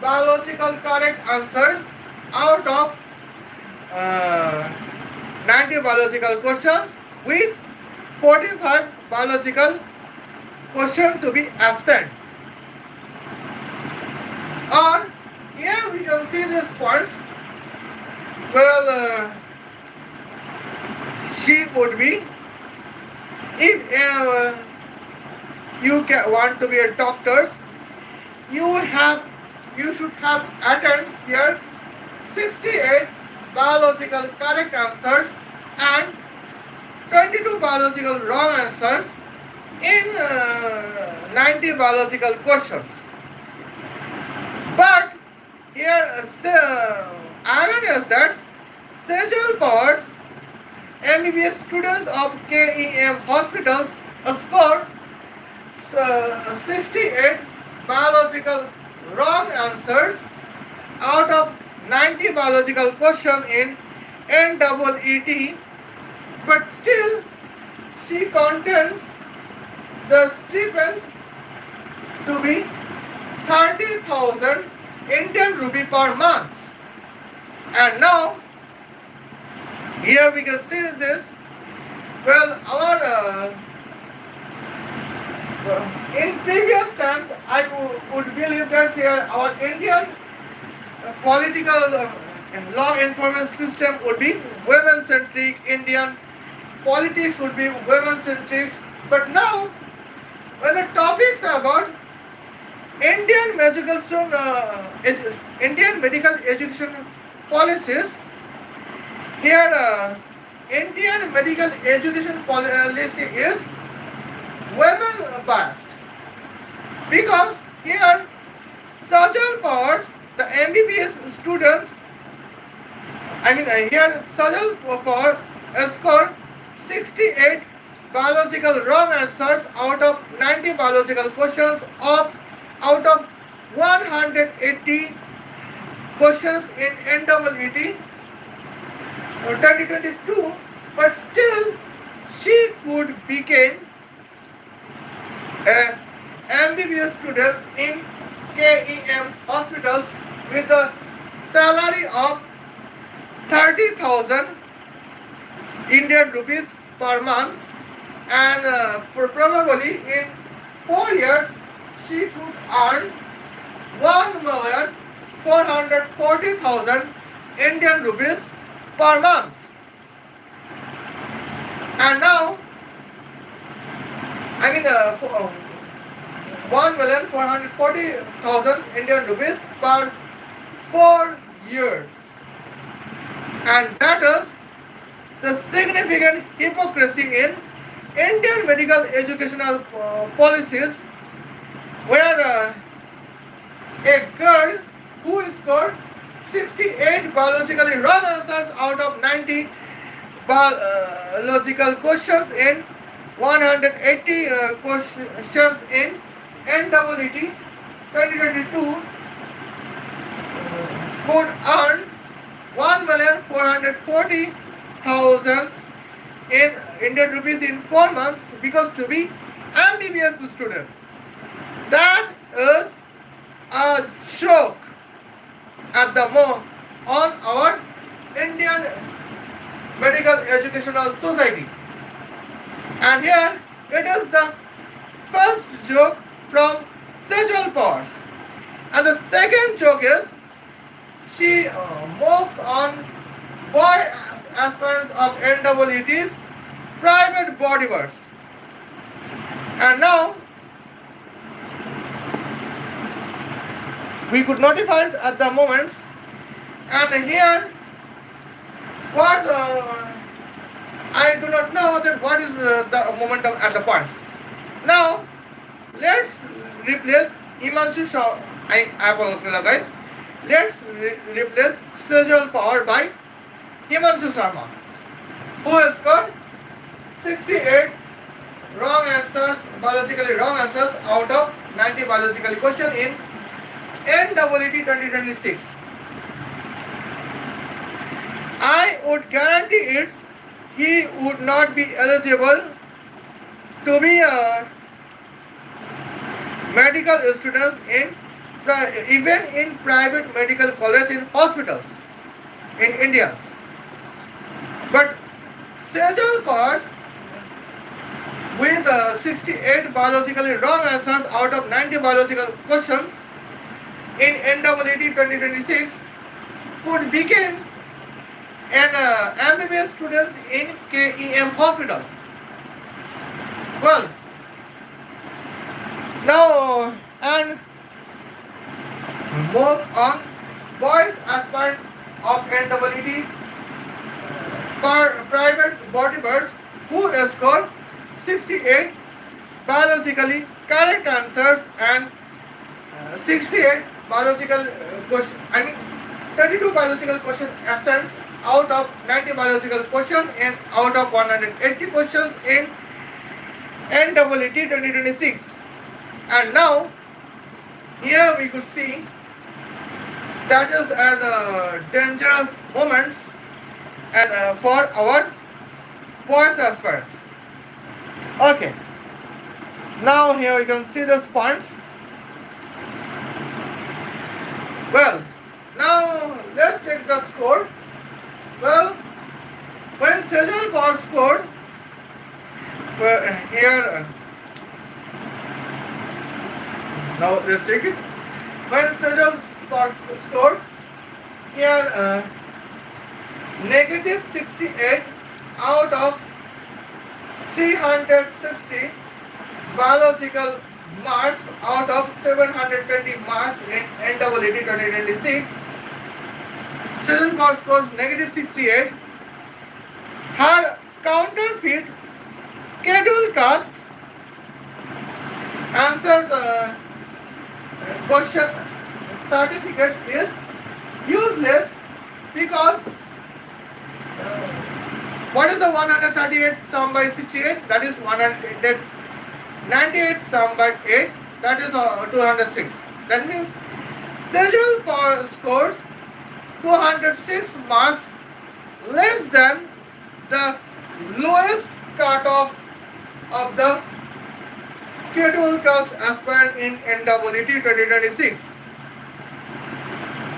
biological correct answers out of 90 biological questions, with 45 biological questions to be absent. Or here we can see these points. Well, she would be, if you want to be a doctor, you should have attended here 68 biological correct answers and 22 biological wrong answers in 90 biological questions. But here irony is that Sejal Pawar's MBBS students of KEM hospitals scored 68 biological wrong answers out of 90 biological questions in NEET, but still she contends the stipend to be 30,000 Indian rupee per month. And now here we can see this. Well, our in previous times, I would believe that here our Indian political law enforcement system would be women-centric, Indian politics would be women-centric. But now, when the topics are about Indian medical education policies, here Indian medical education policy is women biased, because here Sejal Pawar, the MBBS students, here Sejal Pawar scored 68 biological wrong answers out of 90 biological questions out of 180 questions in NEET 2022, but still she could become a MBBS student in KEM hospitals with a salary of 30,000 Indian rupees per month, and probably in 4 years she could earn 1,440,000 Indian rupees per month. And now, 1,440,000 Indian rupees per 4 years. And that is the significant hypocrisy in Indian medical educational policies, where a girl who scored 68 biologically wrong answers out of 90 biological questions in 180 questions in NEET 2022 could earn 1,440,000 in Indian rupees in 4 months because to be MBBS students. That is a joke at the moment on our Indian medical educational society. And here it is the first joke from Sejal Pawar. And the second joke is she moves on boy aspirants of NEET's private bodyguards. And now we could notify at the moment And here, what I do not know that what is the momentum at the points. Now, let's replace Himanshu Shaw. I apologize. Let's replace Sejal Pawar by Himanshu Sharma, who has got 68 wrong answers, biologically wrong answers out of 90 biological question in NEET 2026. I would guarantee it, he would not be eligible to be a medical student in even in private medical college in hospitals in India. But Sejal Pawar with 68 biologically wrong answers out of 90 biological questions in NEET 2026 could become an MBBS student in KEM hospitals. Well, now and work on boys aspirant of NEET private bodybuilders who scored 68 biologically correct answers and 68 biological question. 32 biological question answers out of 90 biological question and out of 180 questions in NEET 2026. And now here we could see that is as dangerous moments and for our boys aspirants. Okay. Now here we can see the points. Well, now let's check the score. Well, when Sejal Pawar scored, well, here now let's check it. When Sejal scores here negative 68 out of 360 biological marks out of 720 marks in NEET 2026. Sejal Pawar scores negative 68. Her counterfeit schedule cast answers question certificate is useless because what is the 138 sum by 68? That is 198 sum by 8. That is 206. That means Sejal Pawar scores 206 marks less than the lowest cutoff of the schedule cast aspirant in NEET 2026.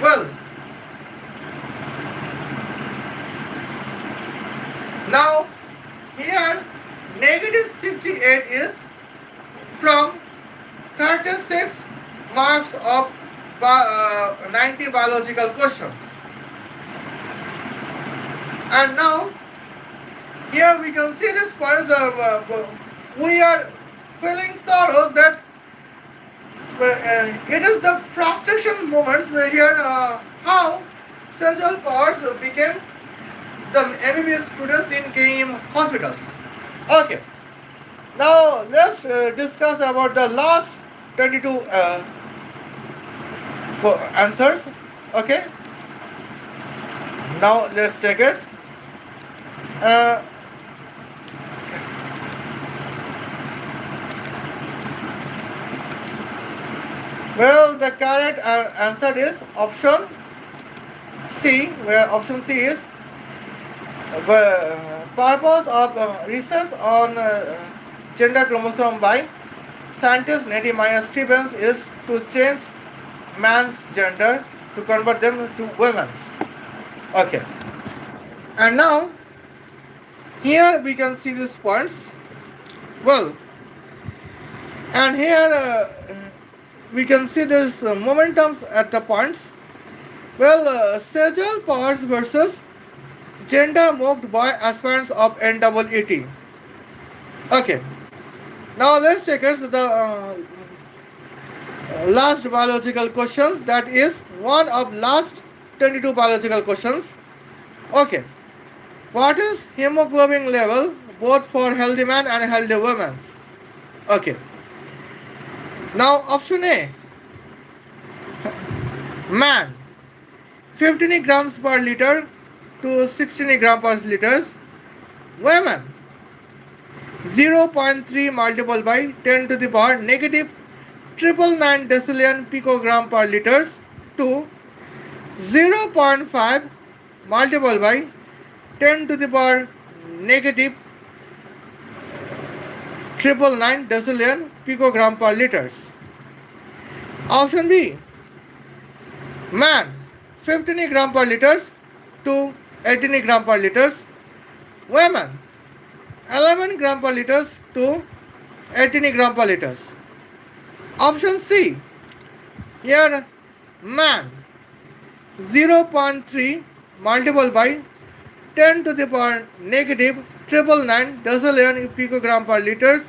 Well, now here negative 68 is from 36 marks of 90 biological questions. And now here we can see this points of we are feeling sorrows that it is the frustration moments here how Sejal Pawar became the MBBS students in KEM hospitals. Okay, now let's discuss about the last 22 answers. Okay, now let's check it. Well, the correct answer is option C, where option C is the purpose of research on gender chromosome by scientist Nehemiah Stevens is to change man's gender to convert them to women's. Okay. And now, here we can see these points. Well, and here we can see this momentums at the points. Well, Sejal Pawar versus gender mocked by aspirants of NEET. Okay. Now let's check out the last biological questions. That is one of last 22 biological questions. Okay. What is hemoglobin level both for healthy man and healthy women? Okay. Now option A. Man 15 grams per liter to 16 grams per liter. Women 0.3 multiplied by 10 to the power negative 999 decillion picogram per liter to 0.5 multiplied by 10 to the power negative 999 decillion picogram per liters. Option B. Man 15 gram per liters to 18 gram per liters. Women 11 gram per liters to 18 gram per liters. Option C. Here man 0.3 multiplied by 10 to the power negative 999 decillion picogram per liters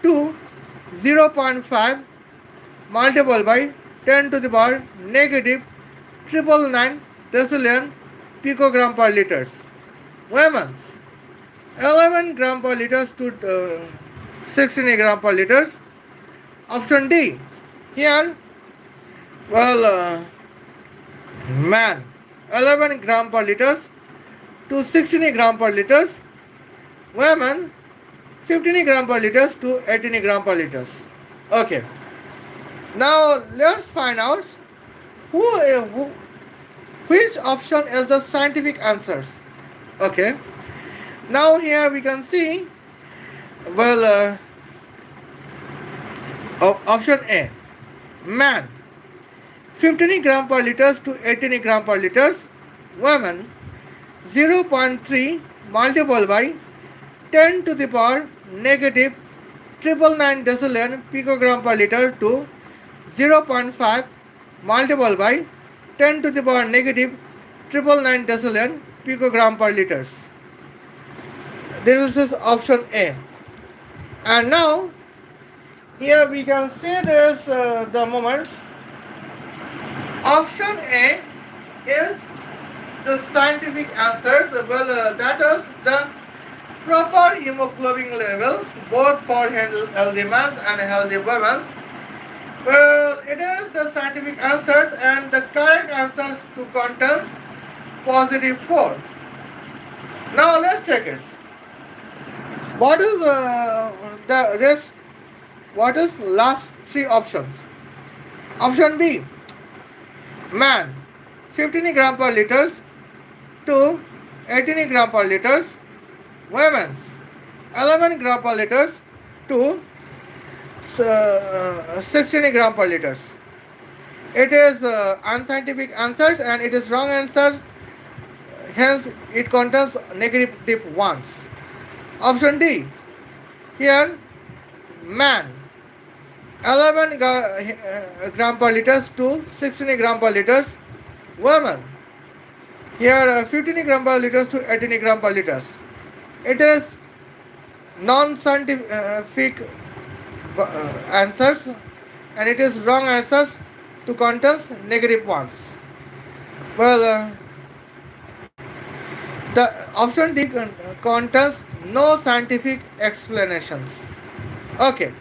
to 0.5 multiplied by 10 to the power negative 999 decillion picogram per liters. Women's 11 gram per liters to 16 gram per liters. Option D. Here, man 11 gram per liters to 16 gram per liters. Women 15 gram per liters to 18 gram per liters. Okay. Now let's find out who which option is the scientific answers. Okay. Now here we can see option A. Man 15 gram per liters to 18 gram per liters. Women 0.3 multiplied by 10 to the power negative 999 decillion picogram per liter to 0.5 multiplied by 10 to the power negative 999 decillion picogram per liters. This is option A. And now here we can see this the moments. Option A is the scientific answers. That is the proper hemoglobin levels both for healthy men and healthy women. Well, it is the scientific answers and the correct answers to contains positive 4. Now let's check it. What is the rest? What is last 3 options? Option B. Man 15 gram per liters to 18 gram per liters. Women's 11 gram per liters to 16 gram per liters. It is unscientific answers and it is wrong answer. Hence, it contains negative ones. Option D. Here, man 11 gram per liters to 16 gram per liters. Women here 15 gram per liters to 18 gram per liters. It is non-scientific answers and it is wrong answers to contains negative ones. The option D contains no scientific explanations. Okay.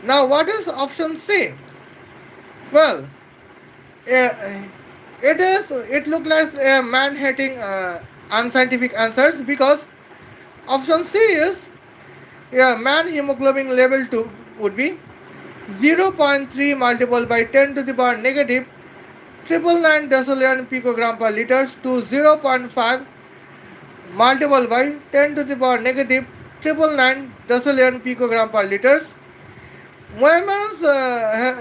Now what is option C? Well, it looks like a man-hating unscientific answers because option C is man hemoglobin level 2 would be 0.3 multiplied by 10 to the power negative 999 decillion picogram per liters to 0.5 multiplied by 10 to the power negative 999 decillion picogram per liters. Women's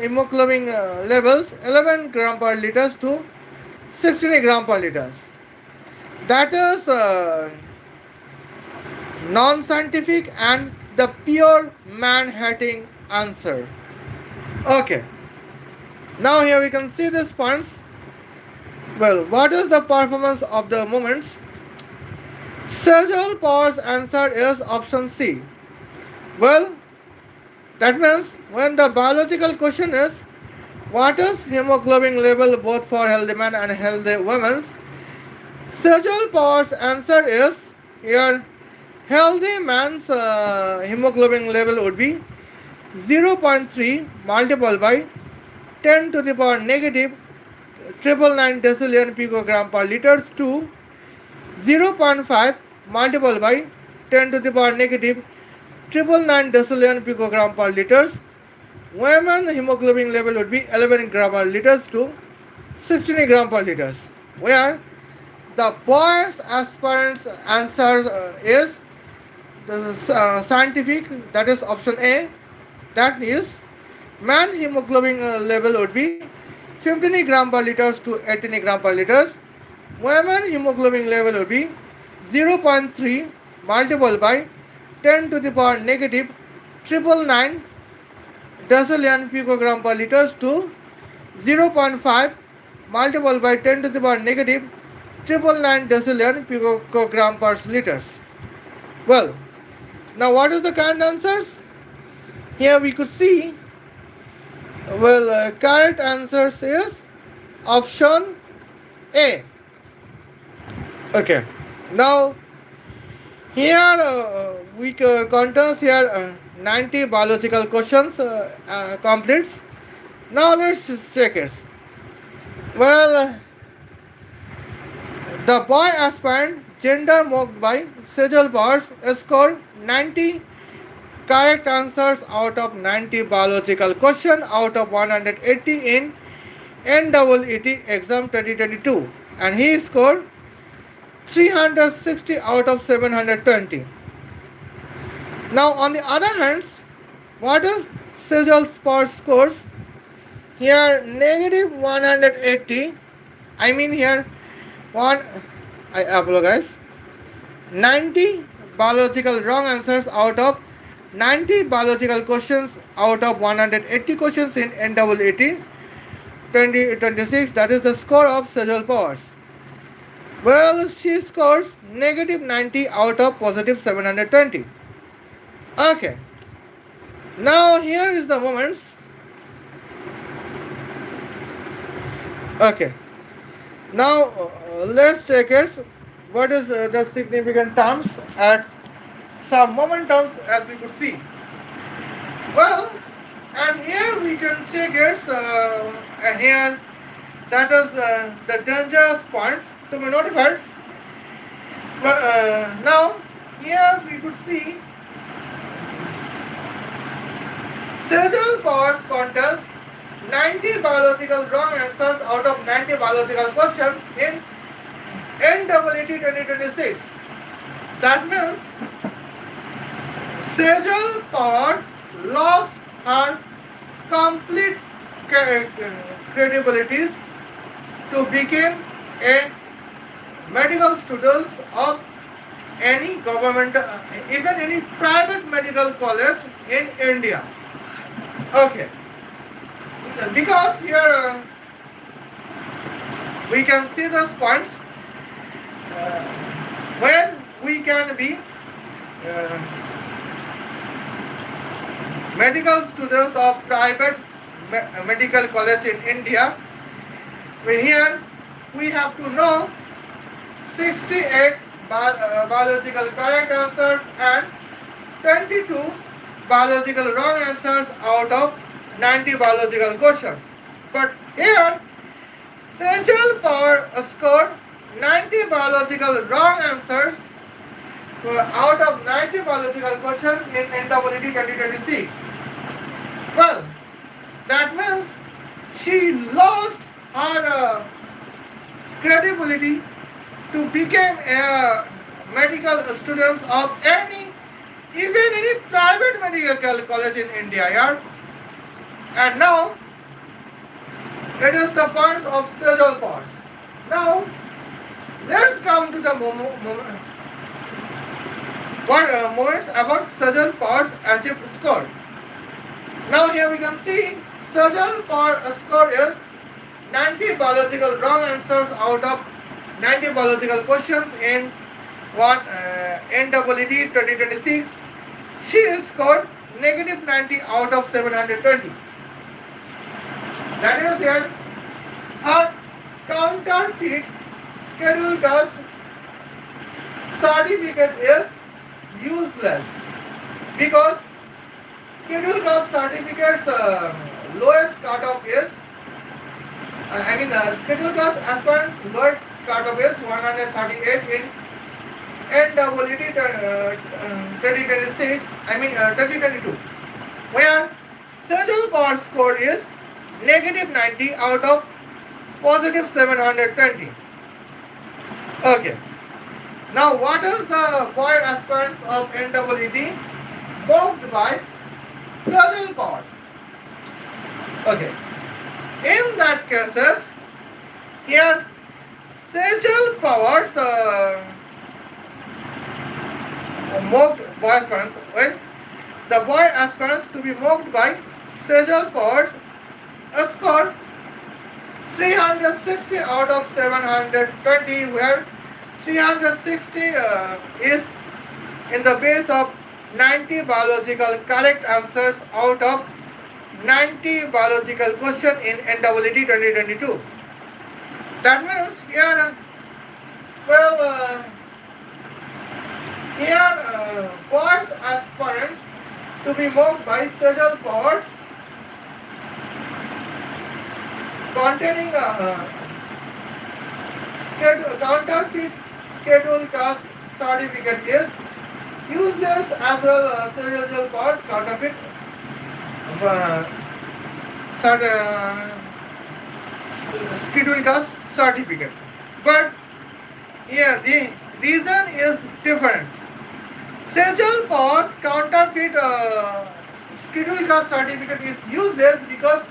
hemoglobin levels 11 gram per liters to 16 gram per liters. That is non-scientific and the pure man-hating answer. Okay. Now here we can see these points. Well, what is the performance of the moments? Sejal Pawar's answer is option C. Well, that means when the biological question is What is hemoglobin level both for healthy men and healthy women? Sejal Pawar's answer is here healthy man's hemoglobin level would be 0.3 multiplied by 10 to the power negative 999 decillion picogram per liters to 0.5 multiplied by 10 to the power negative 999 decillion picogram per liters. Women hemoglobin level would be 11 gram per liters to 16 gram per liters. Where the boys aspirants answer is the scientific, that is option A, that is man hemoglobin level would be 15 gram per liters to 18 gram per liters. Women hemoglobin level would be 0.3 multiplied by 10 to the power negative 999 decillion picogram per liters to 0.5 multiplied by 10 to the power negative 999 decillion picogram per liters. Well, now what is the correct answers? Here we could see, correct answers is option A. Okay. Now here we contains here 90 biological questions completes. Now let's check it. Well, the boy aspirant gender mocked by Sejal Pawar scored 90 correct answers out of 90 biological question out of 180 in NEET exam 2022, and he scored 360 out of 720. Now on the other hand, what is Sejal Pawar scores? Here negative 180, I mean here one, I apologize, 90 biological wrong answers out of 90 biological questions out of 180 questions in NEET 2026. That is the score of Sejal Pawar. Well, she scores negative 90 out of positive 720. Okay. Now here is the moments. Okay. Now let's check it. What is the significant terms at some momentum as we could see. Well, and here we can check it. Here that is the dangerous points to be notified. But now here we could see Sejal Pawar's contest 90 biological wrong answers out of 90 biological questions in NEET 2026. That means Sejal Pawar lost her complete credibility to become a medical student of any government, even any private medical college in India. Okay, because here we can see those points when we can be medical students of private medical college in India. Here we have to know 68 biological correct answers and 22 biological wrong answers out of 90 biological questions. But here Sejal Pawar scored 90 biological wrong answers out of 90 biological questions in NEET 2026. Well, that means she lost her credibility to become a medical student of even any private medical college in India. Yeah? And now it is the points of Sejal Pawar. Now let's come to the moments about Sejal Pawar's achieved score. Now here we can see Sejal Pawar's score is 90 biological wrong answers out of 90 biological questions in NEET 2026. She scored negative 90 out of 720. That is here her counterfeit schedule caste certificate is useless because schedule caste certificate's lowest cutoff is schedule caste aspirants lowest cutoff is 138 in NEET 2026, 2022, where Sejal Pawar score is negative 90 out of positive 720. Okay. Now, what is the boy aspirants of NEET mocked by Sejal Pawar? Okay. In that cases, here Sejal Pawar's mocked boy aspirants. Well, the boy aspirants to be mocked by Sejal Pawar's score 360 out of 720, where 360 is in the base of 90 biological correct answers out of 90 biological question in NEET 2022. That means here, boys aspirants to be mocked by Sejal Pawar containing counterfeit schedule caste certificate is useless, as well as Sejal Pawar's counterfeit schedule caste certificate. But here the reason is different. Sejal Pawar's counterfeit schedule caste certificate is useless because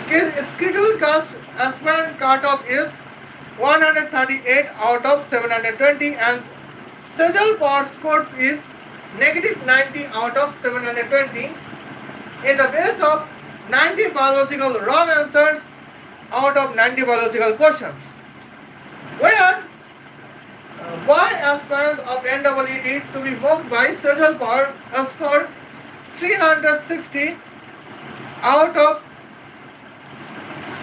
schedule caste aspirant cutoff is 138 out of 720 and Sejal Pawar scores is negative 90 out of 720 in the base of 90 biological wrong answers out of 90 biological questions, where boy aspirants of NEET to be mocked by Sejal Pawar scored 360 out of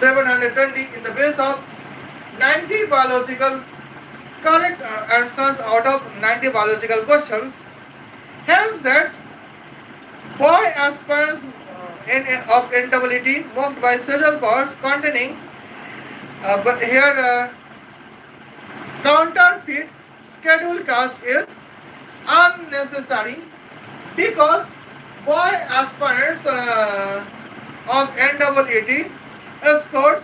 720 in the base of 90 biological correct answers out of 90 biological questions. Hence, that boy aspirants of NEET mocked by Sejal Pawar containing counterfeit schedule caste is unnecessary because boy aspirants of NEET scores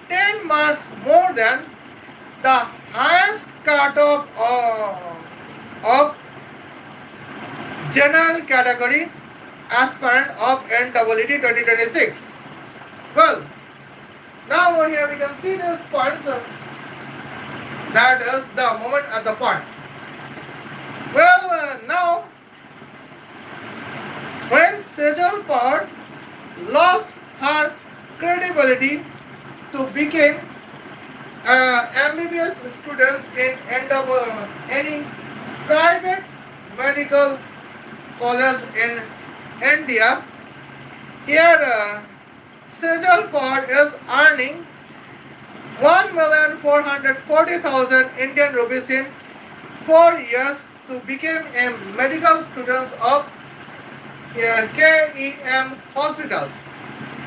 10 marks more than the highest cutoff of general category aspirant of NEET 2026. Well, now here we can see these points. That is the moment at the point. Well, now when Sejal Pawar lost her credibility to become MBBS students in any private medical college in India, here Sejal Pawar is earning 1,440,000 Indian rupees in 4 years to become a medical student of KEM hospitals,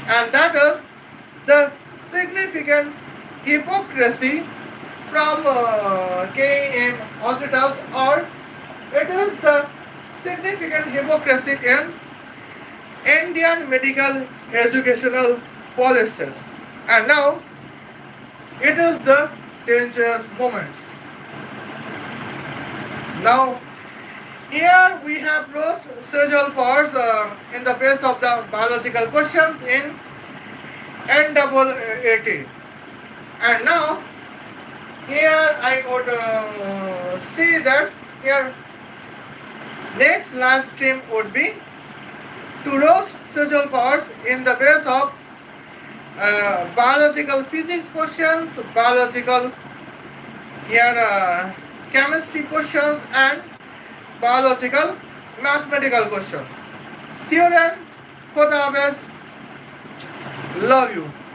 and that is the significant hypocrisy from KEM hospitals, or it is the significant hypocrisy in Indian medical educational policies. And now it is the dangerous moments. Now here we have roast Sejal Pawar in the base of the biological questions in NEET. And now here I would see that here next live stream would be to roast Sejal Pawar in the base of biological physics questions, biological chemistry questions, and biological mathematical questions. See you then. Khuda Hafiz. Love you.